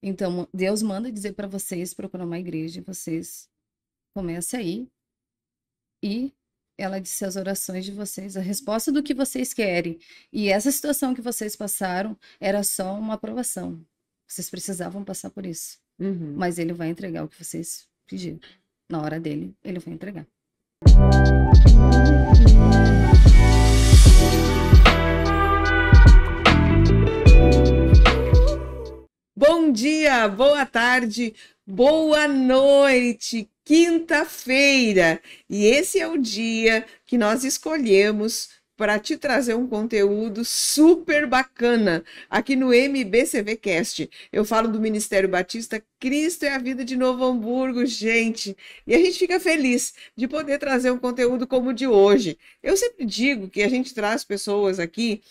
Então, Deus manda dizer para vocês procurar uma igreja, e vocês comecem aí. E ela disse as orações de vocês, a resposta do que vocês querem. E essa situação que vocês passaram era só uma aprovação. Vocês precisavam passar por isso. Uhum. Mas ele vai entregar o que vocês pediram. Na hora dele, ele vai entregar. Bom dia, boa tarde, boa noite, quinta-feira. E esse é o dia que nós escolhemos para te trazer um conteúdo super bacana aqui no MBCV Cast. Eu falo do Ministério Batista Cristo é a Vida de Novo Hamburgo, gente. E a gente fica feliz de poder trazer um conteúdo como o de hoje. Eu sempre digo que a gente traz pessoas aqui,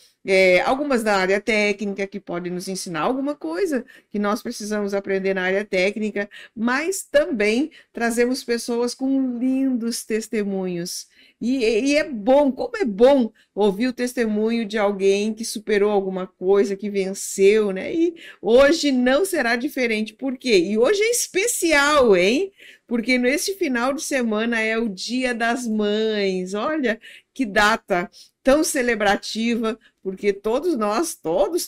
algumas da área técnica que podem nos ensinar alguma coisa que nós precisamos aprender na área técnica, mas também trazemos pessoas com lindos testemunhos. E é bom, como é bom ouvir o testemunho de alguém que superou alguma coisa, que venceu, né? E hoje não será diferente. Por quê? E hoje é especial, hein? Porque nesse final de semana é o Dia das Mães. Olha que data tão celebrativa, porque todos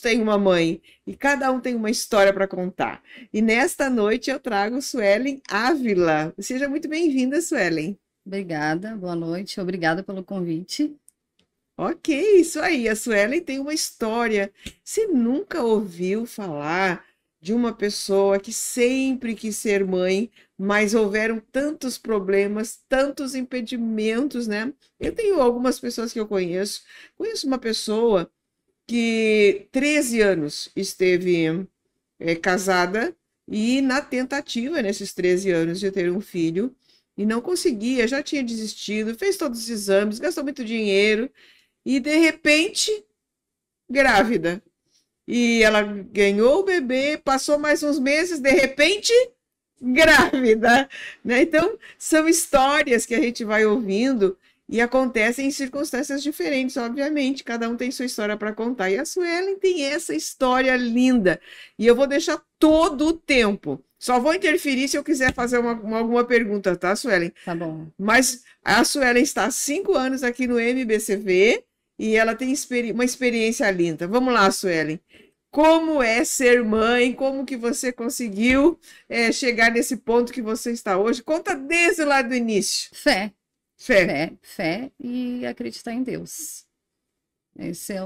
têm uma mãe e cada um tem uma história para contar. E nesta noite eu trago Suelen Ávila. Seja muito bem-vinda, Suelen. Obrigada, boa noite. Obrigada pelo convite. Ok, isso aí. A Suelen tem uma história. Você nunca ouviu falar de uma pessoa que sempre quis ser mãe, mas houveram tantos problemas, tantos impedimentos, né? Eu tenho algumas pessoas que eu conheço. Conheço uma pessoa que 13 anos esteve casada e na tentativa, nesses 13 anos, de ter um filho, e não conseguia, já tinha desistido, fez todos os exames, gastou muito dinheiro, e de repente, grávida. E ela ganhou o bebê, passou mais uns meses, de repente, grávida, né? Então, são histórias que a gente vai ouvindo e acontecem em circunstâncias diferentes, obviamente, cada um tem sua história para contar. E a Suelen tem essa história linda. E eu vou deixar todo o tempo. Só vou interferir se eu quiser fazer alguma pergunta, tá, Suelen? Tá bom. Mas a Suelen está há 5 anos aqui no MBCV e ela tem uma experiência linda. Vamos lá, Suelen. Como é ser mãe? Como que você conseguiu chegar nesse ponto que você está hoje? Conta desde lá do início. Fé. Fé. Fé e acreditar em Deus. Esse é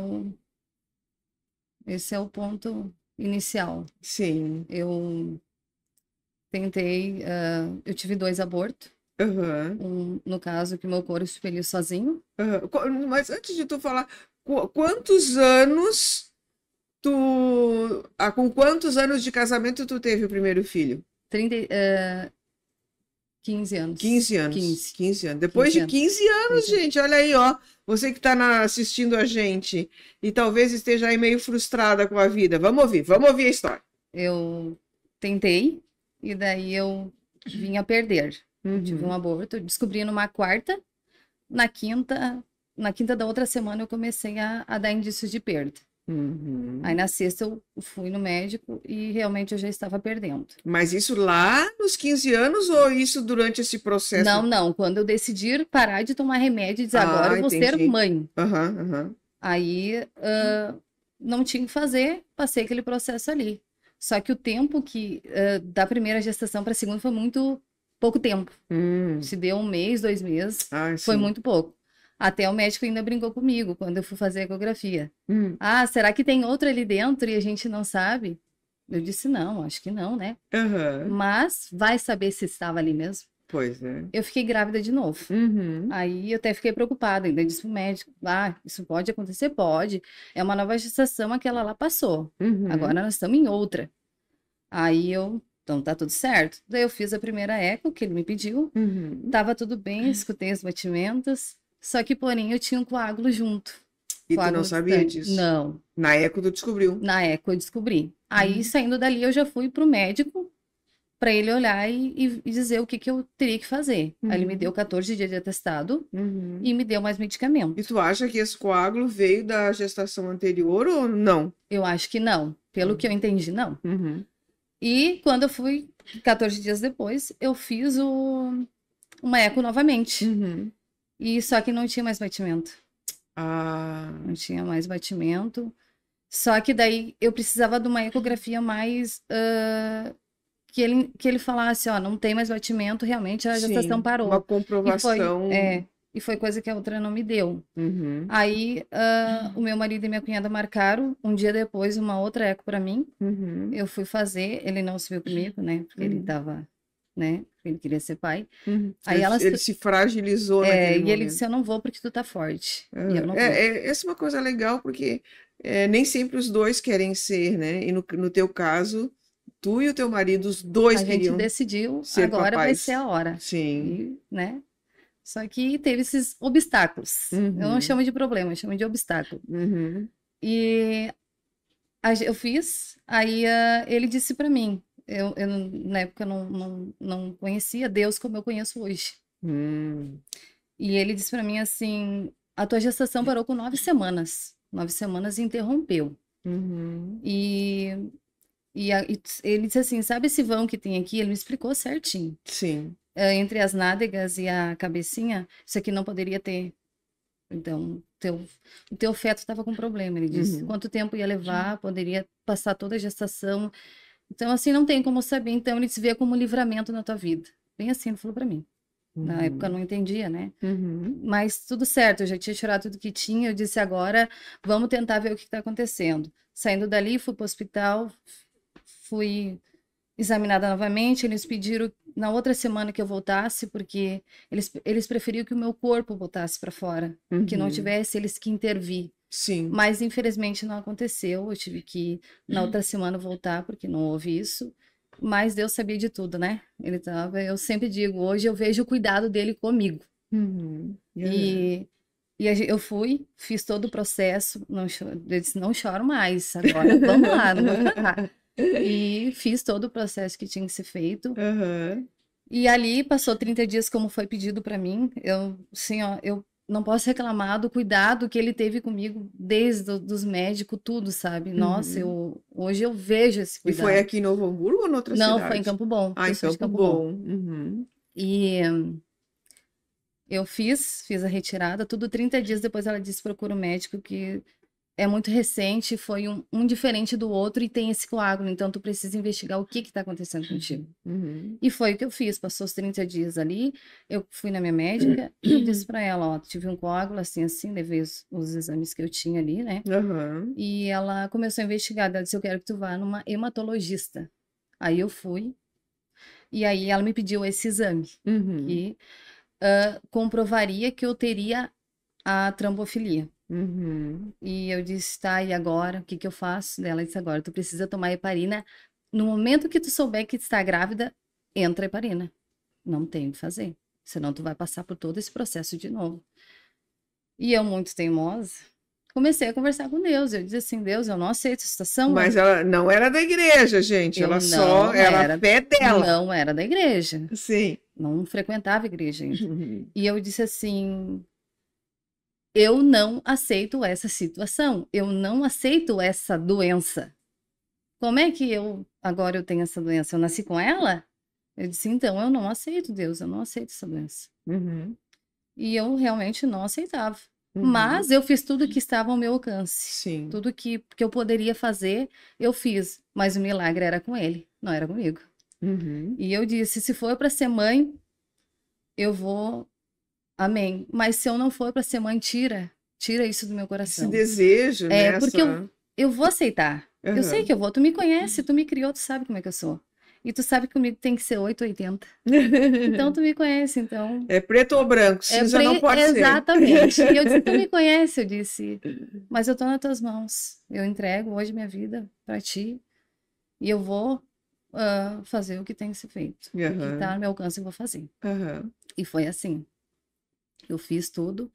o ponto inicial. Sim. Eu tentei, eu tive 2 abortos. Uhum. No caso, que meu corpo expeliu sozinho. Uhum. Mas antes de tu falar, quantos anos com quantos anos de casamento tu teve o primeiro filho? 15 anos. 15 anos. 15 anos. Depois 15 de 15 anos, 15 gente, olha aí, ó. Você que está assistindo a gente e talvez esteja aí meio frustrada com a vida. Vamos ouvir a história. Eu tentei e daí eu vim a perder. Uhum. Tive um aborto, descobri numa quarta, na quinta da outra semana eu comecei a dar indícios de perda. Uhum. Aí na sexta eu fui no médico e realmente eu já estava perdendo. Mas isso lá nos 15 anos ou isso durante esse processo? Não. Quando eu decidi parar de tomar remédio e dizer agora eu vou ser mãe. Uhum. Aí não tinha o que fazer, passei aquele processo ali. Só que o tempo da primeira gestação para a segunda foi muito pouco tempo. Se deu 1 mês, 2 meses, foi muito pouco. Até o médico ainda brincou comigo quando eu fui fazer a ecografia. Ah, será que tem outro ali dentro e a gente não sabe? Eu disse, não, acho que não, né? Uhum. Mas vai saber se estava ali mesmo. Pois é. Eu fiquei grávida de novo. Uhum. Aí eu até fiquei preocupada. Ainda disse pro médico, isso pode acontecer? Pode. É uma nova gestação, aquela lá passou. Uhum. Agora nós estamos em outra. Aí então tá tudo certo. Daí eu fiz a primeira eco que ele me pediu. Uhum. Tava tudo bem, escutei os batimentos. Só que, porém, eu tinha um coágulo junto. E tu não sabia disso? Não. Na eco tu descobriu? Na eco eu descobri. Aí, saindo dali, eu já fui pro médico para ele olhar e dizer o que eu teria que fazer. Aí ele me deu 14 dias de atestado e me deu mais medicamento. E tu acha que esse coágulo veio da gestação anterior ou não? Eu acho que não. Pelo que eu entendi, não. E quando eu fui, 14 dias depois, eu fiz uma eco novamente. E só que não tinha mais batimento. Não tinha mais batimento. Só que daí eu precisava de uma ecografia mais... que ele falasse, ó, não tem mais batimento, realmente a gestação parou. Uma comprovação. E foi coisa que a outra não me deu. Aí o meu marido e minha cunhada marcaram, um dia depois, uma outra eco para mim. Eu fui fazer, ele não se viu comigo, né? Porque ele tava, né? Ele queria ser pai. Aí ele se fragilizou naquele momento. E ele disse, eu não vou porque tu tá forte. E eu não vou. Essa é uma coisa legal, porque nem sempre os dois querem ser, né? E no teu caso, tu e o teu marido, os dois queriam. A gente decidiu, ser agora papais. vai ser a hora. Sim. E, né? Só que teve esses obstáculos. Eu não chamo de problema, eu chamo de obstáculo. E eu fiz, aí ele disse para mim, eu na época não conhecia Deus como eu conheço hoje. E ele disse para mim assim, a tua gestação parou com 9 semanas. 9 semanas e interrompeu. E ele disse assim, sabe esse vão que tem aqui? Ele me explicou certinho. Sim. Entre as nádegas e a cabecinha, isso aqui não poderia ter. Então, o teu feto estava com problema. Ele disse, quanto tempo ia levar, poderia passar toda a gestação. Então, assim, não tem como saber. Então, ele se vê como livramento na tua vida. Bem assim, ele falou para mim. Na época eu não entendia, né? Mas tudo certo, eu já tinha tirado tudo que tinha. Eu disse, agora vamos tentar ver o que está acontecendo. Saindo dali, fui para o hospital, fui examinada novamente. Eles pediram na outra semana que eu voltasse, porque eles preferiam que o meu corpo voltasse para fora, que não tivesse eles que intervir. Sim. Mas infelizmente não aconteceu. Eu tive que na outra semana voltar, porque não houve isso. Mas Deus sabia de tudo, né? Eu sempre digo, hoje eu vejo o cuidado dele comigo. E eu fui, fiz todo o processo. Eu disse, não choro mais agora, vamos lá, não vou chorar. E fiz todo o processo que tinha que ser feito. E ali passou 30 dias como foi pedido para mim. Eu não posso reclamar do cuidado que ele teve comigo, desde dos médicos, tudo, sabe? Nossa, hoje eu vejo esse cuidado. E foi aqui em Novo Hamburgo ou em outra cidade? Não, foi em Campo Bom. Em Campo Bom. E eu fiz a retirada, tudo 30 dias depois ela disse, procura um médico que é muito recente, foi um diferente do outro e tem esse coágulo, então tu precisa investigar o que está acontecendo contigo. E foi o que eu fiz, passou os 30 dias ali, eu fui na minha médica e disse para ela, ó, tive um coágulo assim, levei os exames que eu tinha ali, né? E ela começou a investigar, ela disse, eu quero que tu vá numa hematologista. Aí eu fui, e aí ela me pediu esse exame, que comprovaria que eu teria a trombofilia. E eu disse, tá, e agora? O que eu faço? Ela disse, agora, tu precisa tomar heparina. No momento que tu souber que tu está grávida, entra a heparina. Não tem o que fazer. Senão tu vai passar por todo esse processo de novo. E eu, muito teimosa, comecei a conversar com Deus. Eu disse assim, Deus, eu não aceito essa situação. Mas ela não era da igreja, gente. Ela só era a fé dela. Não era da igreja. Sim. Não frequentava a igreja ainda. E eu disse assim, eu não aceito essa situação, eu não aceito essa doença. Como é que agora eu tenho essa doença? Eu nasci com ela? Eu disse, então, eu não aceito, Deus, eu não aceito essa doença. E eu realmente não aceitava. Mas eu fiz tudo que estava ao meu alcance. Sim. Tudo que eu poderia fazer, eu fiz. Mas o milagre era com ele, não era comigo. E eu disse, se for para ser mãe, eu vou... Amém. Mas se eu não for para ser mãe, tira isso do meu coração. Esse desejo, né? Porque eu vou aceitar. Eu sei que eu vou. Tu me conhece, tu me criou, tu sabe como é que eu sou. E tu sabe que comigo tem que ser 880. Então tu me conhece, então... É preto ou branco, cinza não pode ser. Exatamente. E eu disse, tu me conhece, eu disse, mas eu tô nas tuas mãos. Eu entrego hoje minha vida para ti e eu vou fazer o que tem que ser feito. O que tá no meu alcance eu vou fazer. E foi assim. Eu fiz tudo,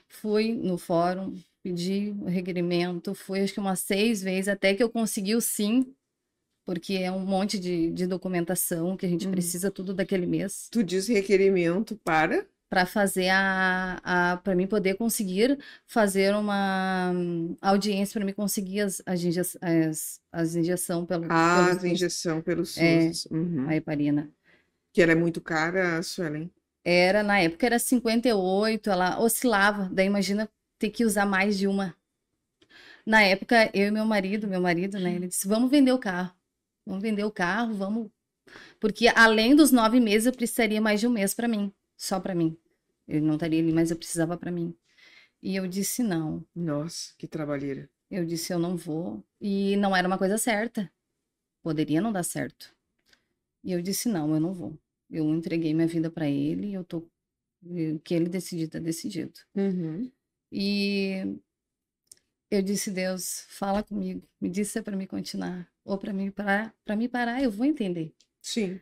fui no fórum, pedi o requerimento, fui acho que umas 6 vezes, até que eu consegui o sim, porque é um monte de documentação que a gente precisa tudo daquele mês. Tu diz requerimento para? para fazer para mim poder conseguir fazer uma audiência para mim conseguir as injeção as injeção pelo SUS. A heparina. Que ela é muito cara, Suelen? Na época era 58, ela oscilava, daí imagina ter que usar mais de uma. Na época, eu e meu marido, né, ele disse, vamos vender o carro, vamos, porque além dos 9 meses, eu precisaria mais de um mês para mim, só para mim. Ele não estaria ali, mas eu precisava para mim. E eu disse não. Nossa, que trabalheira. Eu disse, eu não vou. E não era uma coisa certa. Poderia não dar certo. E eu disse, não, eu não vou. Eu entreguei minha vida para ele, o que ele decidir, tá decidido. E eu disse, Deus, fala comigo. Me disse se é para me continuar ou para me parar, eu vou entender. Sim.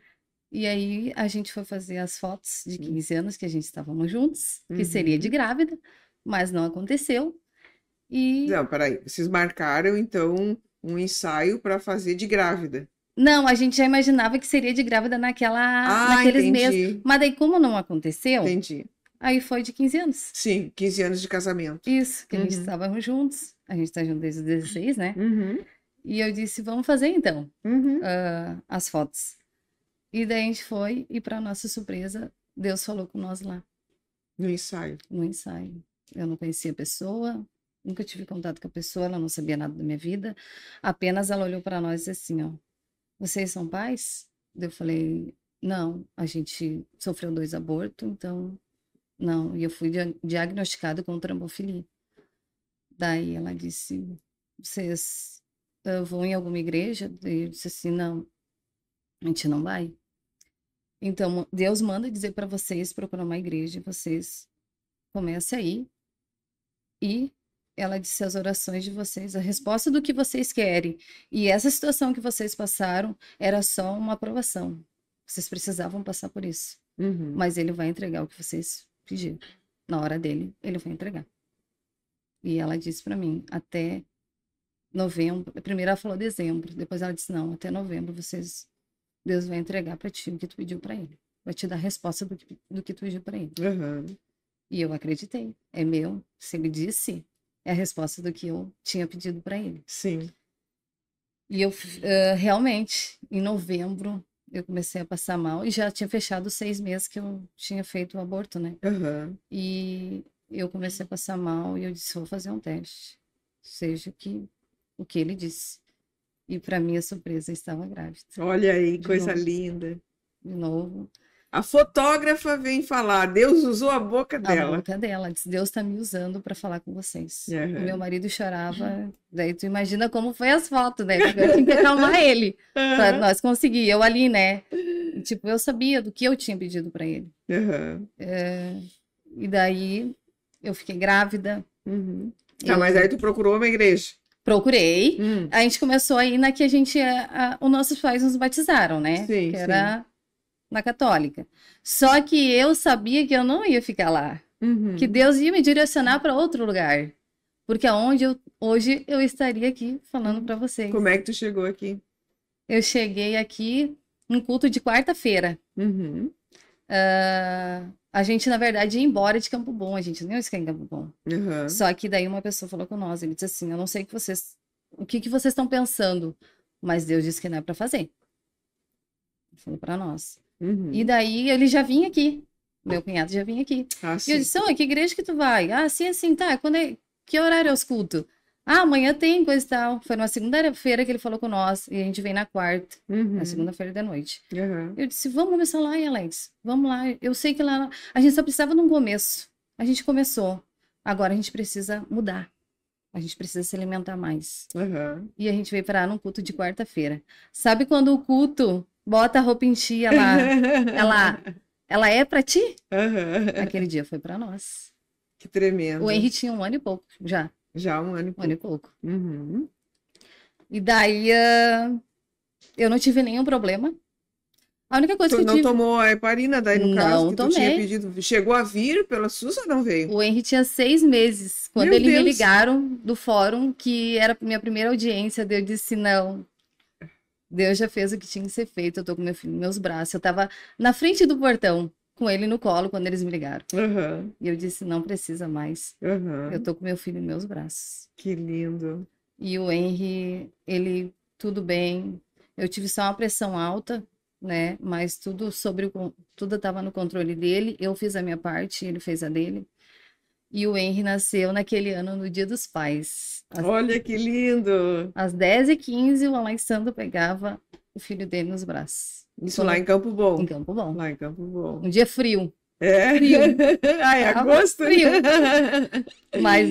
E aí a gente foi fazer as fotos de 15 anos que a gente estávamos juntos, que seria de grávida, mas não aconteceu. Não, peraí. Vocês marcaram, então, um ensaio para fazer de grávida. Não, a gente já imaginava que seria de grávida naqueles meses. Mas daí, como não aconteceu, aí foi de 15 anos. Sim, 15 anos de casamento. Isso, que a gente estávamos juntos. A gente está junto desde os 16, né? E eu disse, vamos fazer então as fotos. E daí a gente foi, e para nossa surpresa, Deus falou com nós lá. No ensaio. No ensaio. Eu não conhecia a pessoa, nunca tive contato com a pessoa, ela não sabia nada da minha vida. Apenas ela olhou para nós e disse assim, ó, vocês são pais? Eu falei, não, a gente sofreu 2 abortos, então, não. E eu fui diagnosticada com trombofilia. Daí ela disse, vocês vão em alguma igreja? Daí eu disse assim, não, a gente não vai. Então, Deus manda dizer para vocês procurar uma igreja, vocês comecem aí. E ela disse as orações de vocês, a resposta do que vocês querem. E essa situação que vocês passaram era só uma aprovação. Vocês precisavam passar por isso. Mas ele vai entregar o que vocês pediram. Na hora dele, ele vai entregar. E ela disse para mim, até novembro. Primeiro ela falou dezembro, depois ela disse, não, até novembro Deus vai entregar para ti o que tu pediu para ele. Vai te dar a resposta do que tu pediu para ele. E eu acreditei. É meu. Se ele disse, é a resposta do que eu tinha pedido para ele. Sim. E eu, realmente, em novembro, eu comecei a passar mal. E já tinha fechado 6 meses que eu tinha feito o aborto, né? E eu comecei a passar mal e eu disse, vou fazer um teste. Seja o que ele disse. E para minha surpresa, eu estava grávida. Olha aí, coisa linda. De novo. A fotógrafa vem falar, Deus usou a boca dela. A boca dela, disse, Deus está me usando para falar com vocês. O meu marido chorava, daí tu imagina como foi as fotos, né? Porque eu tinha que acalmar ele, para nós conseguir. Eu ali, né? Tipo, eu sabia do que eu tinha pedido para ele. E daí, eu fiquei grávida. Mas aí tu procurou uma igreja. Procurei. A gente começou aí na que os nossos pais nos batizaram, né? Sim, que era na católica. Só que eu sabia que eu não ia ficar lá. Que Deus ia me direcionar para outro lugar. Porque hoje eu estaria aqui falando para vocês. Como é que tu chegou aqui? Eu cheguei aqui em culto de quarta-feira. A gente, na verdade, ia embora de Campo Bom. A gente não ia ficar em Campo Bom. Só que daí uma pessoa falou com nós. Ele disse assim, eu não sei o que vocês estão pensando, mas Deus disse que não é para fazer. Ele falou para nós. E daí ele já vinha aqui. Meu cunhado já vinha aqui. E eu disse, que igreja que tu vai? Assim, tá. Que horário é os cultos? Amanhã tem coisa e tal. Foi numa segunda-feira que ele falou com nós. E a gente veio na quarta. Na segunda-feira da noite. Eu disse, vamos começar lá, Alex. Vamos lá. Eu sei que lá... A gente só precisava de um começo. A gente começou. Agora a gente precisa mudar. A gente precisa se alimentar mais. E a gente veio parar num culto de quarta-feira. Sabe quando o culto bota a roupa em tia lá? Ela é pra ti? Aquele dia foi pra nós. Que tremendo. O Henry tinha 1 ano e pouco já. Já 1 ano e pouco. 1 ano e pouco. E daí eu não tive nenhum problema. A única coisa que eu tive... Tu não tomou a heparina daí no caso que tomei. Tu tinha pedido? Chegou a vir pela SUS ou não veio? O Henry tinha 6 meses. Quando eles me ligaram do fórum, que era a minha primeira audiência, eu disse, não, Deus já fez o que tinha que ser feito. Eu tô com meu filho nos meus braços. Eu tava na frente do portão, com ele no colo quando eles me ligaram. Uhum. E eu disse, não precisa mais. Uhum. Eu tô com meu filho em meus braços. Que lindo. E o Henry, ele, tudo bem. Eu tive só uma pressão alta, né? Mas tudo tudo estava no controle dele. Eu fiz a minha parte, ele fez a dele. E o Henry nasceu naquele ano, no Dia dos Pais. Olha que lindo! Às 10h15, o Alexandre pegava o filho dele nos braços. Isso lá em Campo Bom. Em Campo Bom. Lá em Campo Bom. Um dia frio. É? Frio. Ai, agosto? Frio. Mas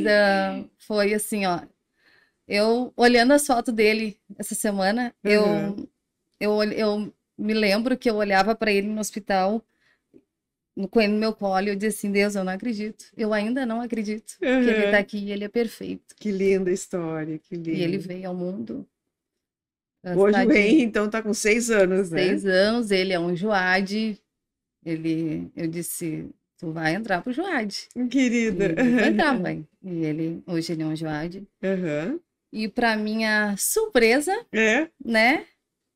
foi assim, ó. Eu, olhando as fotos dele essa semana, eu me lembro que eu olhava para ele no hospital, com ele no meu colo, e eu dizia assim, Deus, eu não acredito. Eu ainda não acredito que ele tá aqui e ele é perfeito. Que linda história, que lindo. E ele veio ao mundo. Hoje o Henry, então, tá com 6 anos, né? 6 anos, ele é um Juad. Eu disse, tu vai entrar pro Juad. Querida. Vai entrar, mãe. E hoje ele é um Juad. Uhum. E para minha surpresa, né?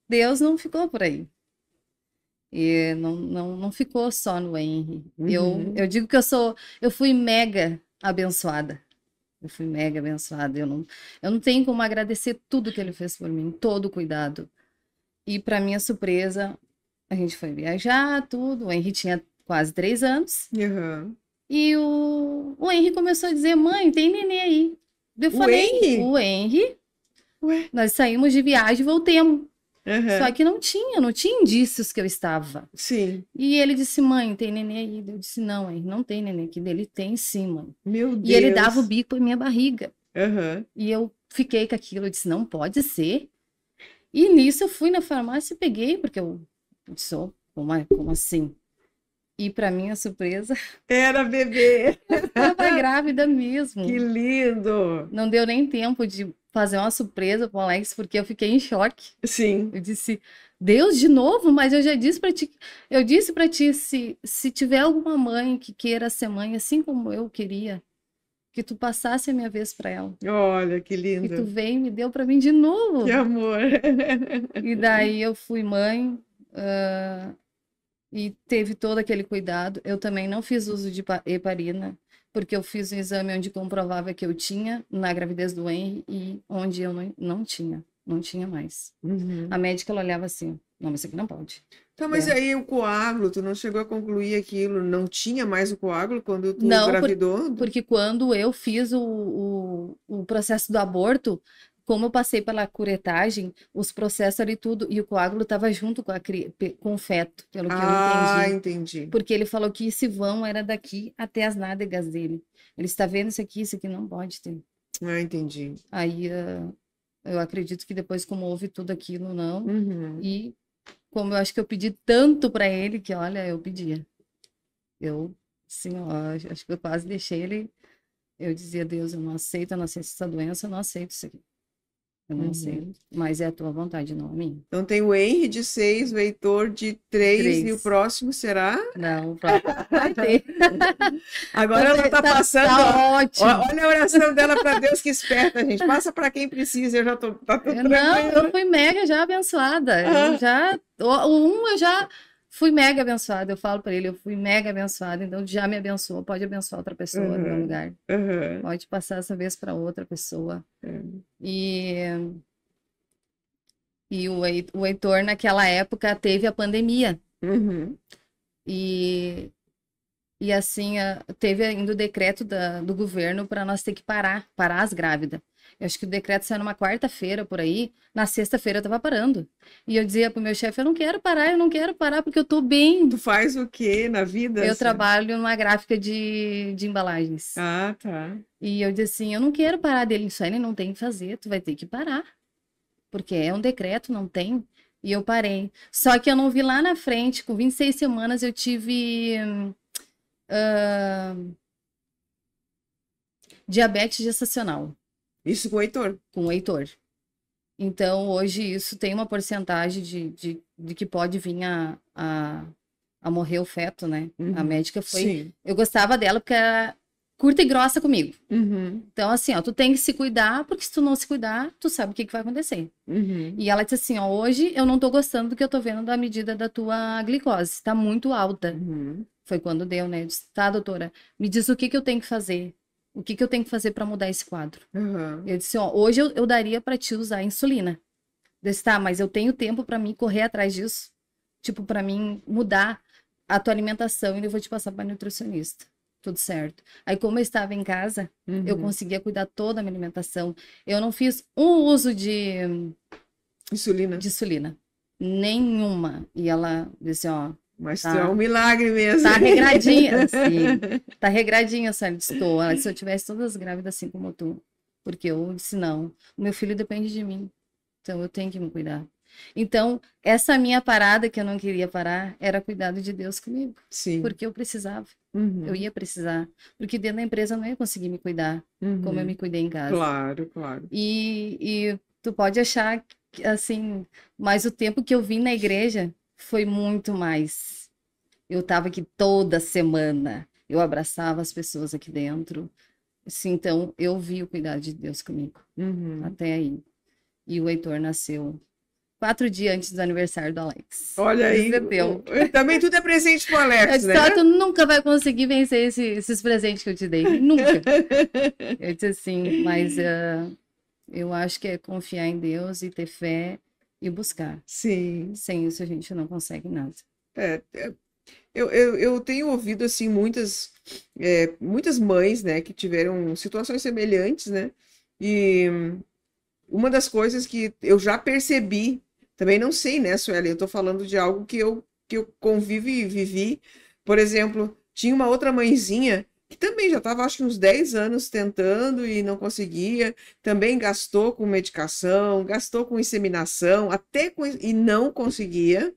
Deus não ficou por aí. E não ficou só no Henry. Uhum. Eu digo que eu fui mega abençoada. Eu fui mega abençoada. Eu não tenho como agradecer tudo que ele fez por mim, todo o cuidado. E para minha surpresa, a gente foi viajar, tudo. O Henry tinha quase 3 anos. Uhum. E o Henry começou a dizer, mãe, tem neném aí. Eu falei, o Henry? Ué? Nós saímos de viagem e voltemos. Uhum. Só que não tinha indícios que eu estava. Sim. E ele disse, mãe, tem neném aí? Eu disse, não, Henry, não tem neném aqui. Ele tem sim, mãe. Meu Deus. E ele dava o bico em minha barriga. Uhum. E eu fiquei com aquilo. Eu disse, não pode ser. E nisso eu fui na farmácia e peguei, porque eu disse, como assim? E para minha surpresa, era bebê. Eu estava grávida mesmo. Que lindo! Não deu nem tempo de fazer uma surpresa para o Alex, porque eu fiquei em choque. Sim. Eu disse, Deus, de novo? Mas eu já disse para ti, se tiver alguma mãe que queira ser mãe, assim como eu queria, que tu passasse a minha vez para ela. Olha, que lindo. E tu veio e me deu para mim de novo. Que amor. E daí eu fui mãe, e teve todo aquele cuidado. Eu também não fiz uso de heparina, porque eu fiz um exame onde comprovava que eu tinha na gravidez do Henry e onde eu não tinha mais. Uhum. A médica, ela olhava assim, não, isso aqui não pode. Então, mas aí o coágulo, tu não chegou a concluir aquilo, não tinha mais o coágulo quando tu engravidou? Porque quando eu fiz o processo do aborto, como eu passei pela curetagem, os processos ali tudo, e o coágulo estava junto com o feto, pelo que eu entendi. Ah, entendi. Porque ele falou que esse vão era daqui até as nádegas dele. Ele está vendo isso aqui não pode ter. Ah, entendi. Aí eu acredito que depois, como houve tudo aquilo, não. Uhum. E como eu acho que eu pedi tanto para ele, que olha, eu pedia. Eu, assim, ó, acho que eu quase deixei ele. Eu dizia, Deus, eu não aceito essa doença, eu não aceito isso aqui. Eu não sei, mas é a tua vontade, não a minha. Então tem o Henry de 6, o Heitor de 3 e o próximo será? Não, o próximo vai ter. Agora ela tá passando. Tá ótimo. Olha a oração dela para Deus, que esperta, gente. Passa para quem precisa, eu já tô. Tá tudo tranquilo. Não, eu fui mega já abençoada. Eu já fui mega abençoada. Eu falo para ele, eu fui mega abençoada, então já me abençoou. Pode abençoar outra pessoa no meu lugar. Pode passar essa vez para outra pessoa. E o Heitor, naquela época, teve a pandemia. E assim, teve ainda o decreto do governo para nós ter que parar as grávidas. Eu acho que o decreto saiu numa quarta-feira, por aí. Na sexta-feira eu tava parando. E eu dizia pro meu chefe, eu não quero parar porque eu tô bem. Tu faz o quê na vida? Eu trabalho numa gráfica de embalagens. Ah, tá. E eu disse assim, eu não quero parar dele. Isso aí ele não tem que fazer, tu vai ter que parar. Porque é um decreto, não tem. E eu parei. Só que eu não vi lá na frente, com 26 semanas eu tive diabetes gestacional. Isso com o Heitor? Com o Heitor. Então, hoje, isso tem uma porcentagem de que pode vir a morrer o feto, né? A médica foi... Sim. Eu gostava dela porque era curta e grossa comigo. Então, assim, ó, tu tem que se cuidar, porque se tu não se cuidar, tu sabe o que vai acontecer. E ela disse assim, ó, hoje eu não tô gostando do que eu tô vendo da medida da tua glicose. Tá muito alta. Foi quando deu, né? Eu disse, tá, doutora, me diz o que que eu tenho que fazer. O que que eu tenho que fazer para mudar esse quadro? Eu disse, ó, hoje eu daria para te usar insulina. Eu disse, tá, mas eu tenho tempo para mim correr atrás disso. Tipo, para mim mudar a tua alimentação e eu vou te passar para nutricionista. Tudo certo. Aí, como eu estava em casa, eu conseguia cuidar toda a minha alimentação. Eu não fiz um uso de insulina. Nenhuma. E ela disse, ó... Mas tá, tu é um milagre mesmo. Tá regradinha, sim. Tá regradinha, senhora. Estou. Ela disse, se eu tivesse todas grávidas assim como tu. Porque eu disse, não. O meu filho depende de mim. Então, eu tenho que me cuidar. Então, essa minha parada que eu não queria parar era cuidado de Deus comigo. Sim. Porque eu precisava. Eu ia precisar. Porque dentro da empresa eu não ia conseguir me cuidar como eu me cuidei em casa. Claro, claro. E tu pode achar, assim, mas o tempo que eu vim na igreja foi muito mais. Eu estava aqui toda semana. Eu abraçava as pessoas aqui dentro. Assim, então, eu vi o cuidado de Deus comigo. Até aí. E o Heitor nasceu 4 dias antes do aniversário do Alex. Olha aí. Também tudo é presente pro Alex, né? Tu nunca vai conseguir vencer esses presentes que eu te dei. Nunca. Eu disse assim, mas eu acho que é confiar em Deus e ter fé e buscar. Sim. Sem isso a gente não consegue nada. Eu tenho ouvido assim muitas mães, né, que tiveram situações semelhantes, né? E uma das coisas que eu já percebi, também não sei, né, Sueli, eu tô falando de algo que eu convivo e vivi. Por exemplo, tinha uma outra mãezinha que também já estava, acho que uns 10 anos tentando e não conseguia, também gastou com medicação, gastou com inseminação, e não conseguia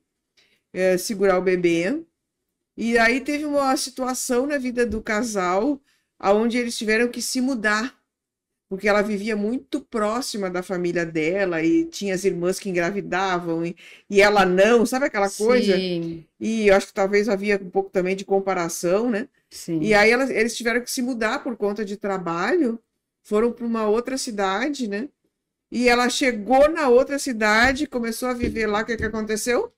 segurar o bebê. E aí teve uma situação na vida do casal onde eles tiveram que se mudar, porque ela vivia muito próxima da família dela e tinha as irmãs que engravidavam e ela não, sabe aquela coisa? Sim. E eu acho que talvez havia um pouco também de comparação, né? Sim. E aí eles tiveram que se mudar por conta de trabalho, foram para uma outra cidade, né? E ela chegou na outra cidade, começou a viver lá, o que aconteceu?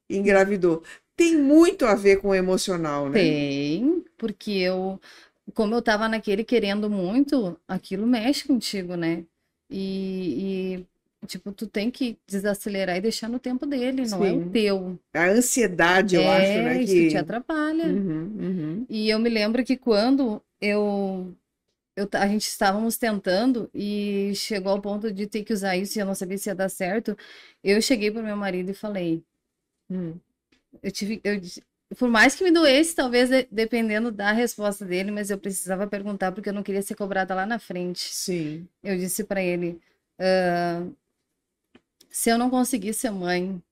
Engravidou. Tem muito a ver com o emocional, né? Tem, porque como eu tava naquele querendo muito, aquilo mexe contigo, né? E tipo, tu tem que desacelerar e deixar no tempo dele, não é o teu. A ansiedade, eu acho, né? Isso te atrapalha. E eu me lembro que quando a gente estávamos tentando e chegou ao ponto de ter que usar isso e eu não sabia se ia dar certo, eu cheguei pro meu marido e falei... por mais que me doesse, talvez dependendo da resposta dele, mas eu precisava perguntar porque eu não queria ser cobrada lá na frente. Sim. Eu disse para ele, se eu não conseguir ser mãe,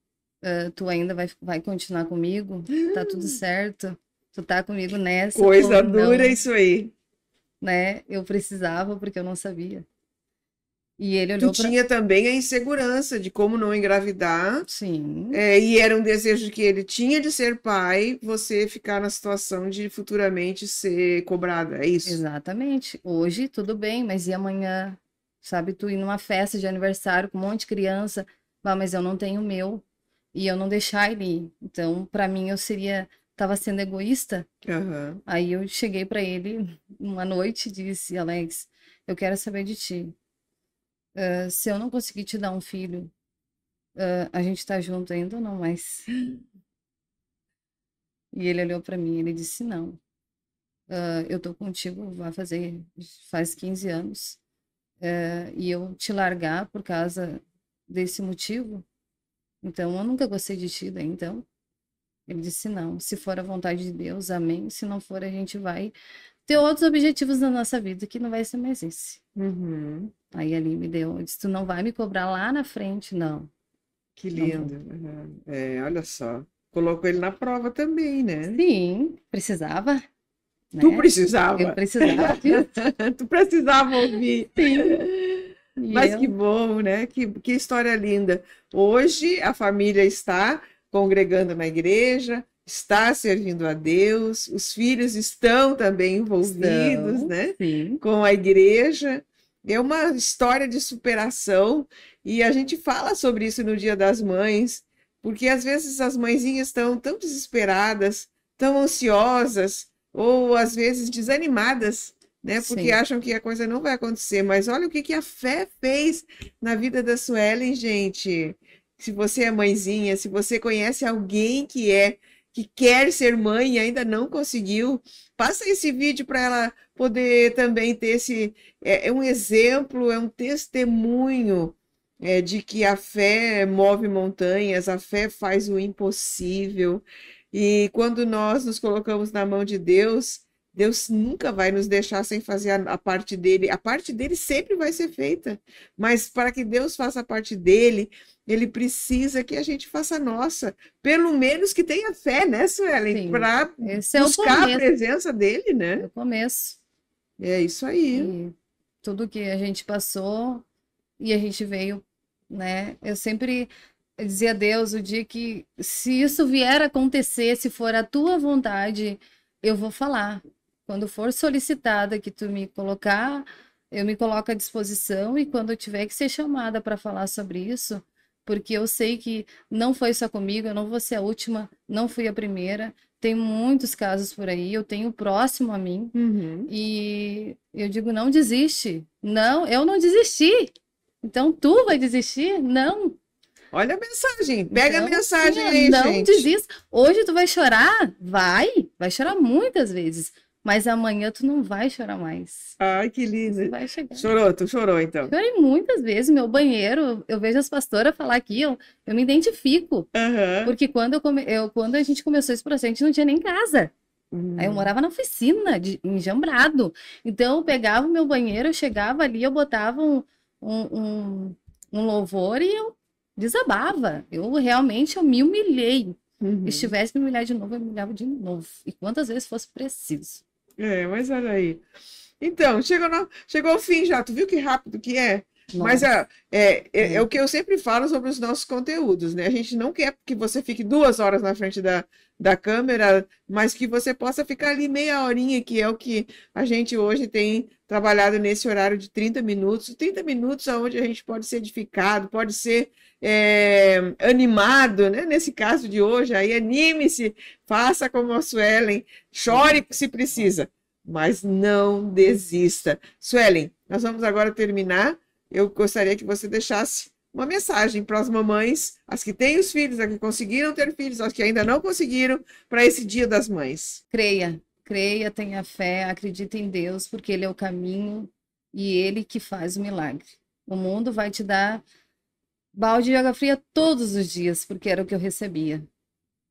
tu ainda vai continuar comigo? Tá tudo certo? Tu tá comigo nessa? Coisa dura isso aí. Né? Eu precisava porque eu não sabia. E ele olhou tinha também a insegurança de como não engravidar. Sim. E era um desejo que ele tinha de ser pai, você ficar na situação de futuramente ser cobrada, é isso? Exatamente. Hoje tudo bem, mas e amanhã? Sabe, tu ir numa festa de aniversário com um monte de criança, mas eu não tenho o meu, e eu não deixar ele ir. Então, para mim, tava sendo egoísta. Aí eu cheguei para ele uma noite e disse, Alex, eu quero saber de ti. Se eu não conseguir te dar um filho, a gente tá junto ainda ou não mais? E ele olhou para mim e ele disse, não. Eu tô contigo, faz 15 anos. E eu te largar por causa desse motivo? Então, eu nunca gostei de ti, daí então. Ele disse, não, se for a vontade de Deus, amém. Se não for, a gente vai ter outros objetivos na nossa vida, que não vai ser mais esse. Aí ali eu disse, tu não vai me cobrar lá na frente, não. Que lindo. Olha só. Colocou ele na prova também, né? Sim, precisava. Né? Tu precisava. Eu precisava disso. Tu precisava ouvir. Sim. Mas que bom, né? Que história linda. Hoje a família está congregando na igreja, está servindo a Deus, os filhos estão também envolvidos, né? Sim. Com a igreja. É uma história de superação e a gente fala sobre isso no Dia das Mães, porque às vezes as mãezinhas estão tão desesperadas, tão ansiosas ou às vezes desanimadas, né? Porque Sim. acham que a coisa não vai acontecer. Mas olha o que que a fé fez na vida da Suelen, gente. Se você é mãezinha, se você conhece alguém que quer ser mãe e ainda não conseguiu, passa esse vídeo para ela poder também ter é um exemplo, é um testemunho de que a fé move montanhas, a fé faz o impossível. E quando nós nos colocamos na mão de Deus, Deus nunca vai nos deixar sem fazer a parte dele. A parte dele sempre vai ser feita, mas para que Deus faça a parte dele, ele precisa que a gente faça a nossa. Pelo menos que tenha fé, né, Suelen? Para buscar a presença dele, né? É o começo. É isso aí. E tudo que a gente passou e a gente veio, né? Eu sempre dizia a Deus, o dia que, se isso vier a acontecer, se for a tua vontade, eu vou falar. Quando for solicitada que tu me colocar, eu me coloco à disposição, e quando eu tiver que ser chamada para falar sobre isso, porque eu sei que não foi só comigo, eu não vou ser a última, não fui a primeira, tem muitos casos por aí, eu tenho próximo a mim, e eu digo, não desiste. Não, eu não desisti. Então tu vai desistir? Não. Olha a mensagem, pega então, a mensagem aí, não gente. desista. Hoje tu vai chorar? Vai chorar muitas vezes. Mas amanhã tu não vai chorar mais. Ai, que lindo. Vai chegar. Chorou, tu chorou então? Chorei muitas vezes. Meu banheiro, eu vejo as pastoras falar aqui, eu me identifico. Porque quando a gente começou esse processo, a gente não tinha nem casa. Aí eu morava na oficina, em Jambrado. Então eu pegava o meu banheiro, eu chegava ali, eu botava um louvor e eu desabava. Eu me humilhei. Se tivesse que me humilhar de novo, eu me humilhava de novo. E quantas vezes fosse preciso. Mas olha aí. Então, chegou ao fim já. Tu viu que rápido que é? Nossa. Mas é o que eu sempre falo sobre os nossos conteúdos, né? A gente não quer que você fique 2 horas na frente da câmera, mas que você possa ficar ali meia horinha, que é o que a gente hoje tem trabalhado nesse horário de 30 minutos. 30 minutos onde a gente pode ser edificado, pode ser animado, né? Nesse caso de hoje, aí anime-se, faça como a Suelen, chore se precisa, mas não desista. Suelen, nós vamos agora terminar. Eu gostaria que você deixasse uma mensagem para as mamães, as que têm os filhos, as que conseguiram ter filhos, as que ainda não conseguiram, para esse Dia das Mães. Creia, tenha fé, acredite em Deus, porque Ele é o caminho e Ele que faz o milagre. O mundo vai te dar balde de água fria todos os dias, porque era o que eu recebia.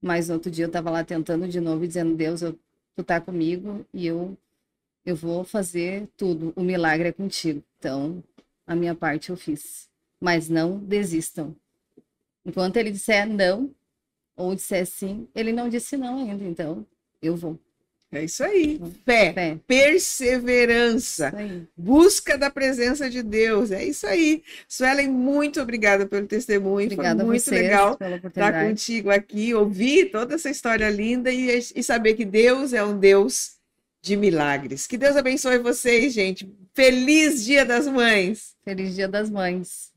Mas outro dia eu estava lá tentando de novo e dizendo, Deus, tu tá comigo e eu vou fazer tudo. O milagre é contigo. Então, a minha parte eu fiz. Mas não desistam. Enquanto ele disser não, ou disser sim, ele não disse não ainda. Então, eu vou. É isso aí. Fé. Perseverança. Isso aí. Busca da presença de Deus. É isso aí. Suelen, muito obrigada pelo testemunho. Obrigada. Foi muito legal estar contigo aqui, ouvir toda essa história linda e saber que Deus é um Deus de milagres. Que Deus abençoe vocês, gente. Feliz Dia das Mães. Feliz Dia das Mães.